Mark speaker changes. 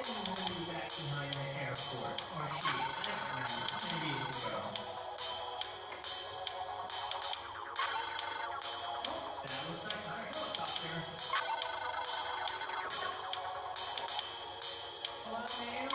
Speaker 1: maybe back behind the airport. Or she, I don't remember. Maybe it was a girl. Oh, that looks like our helicopter. Hello, ma'am.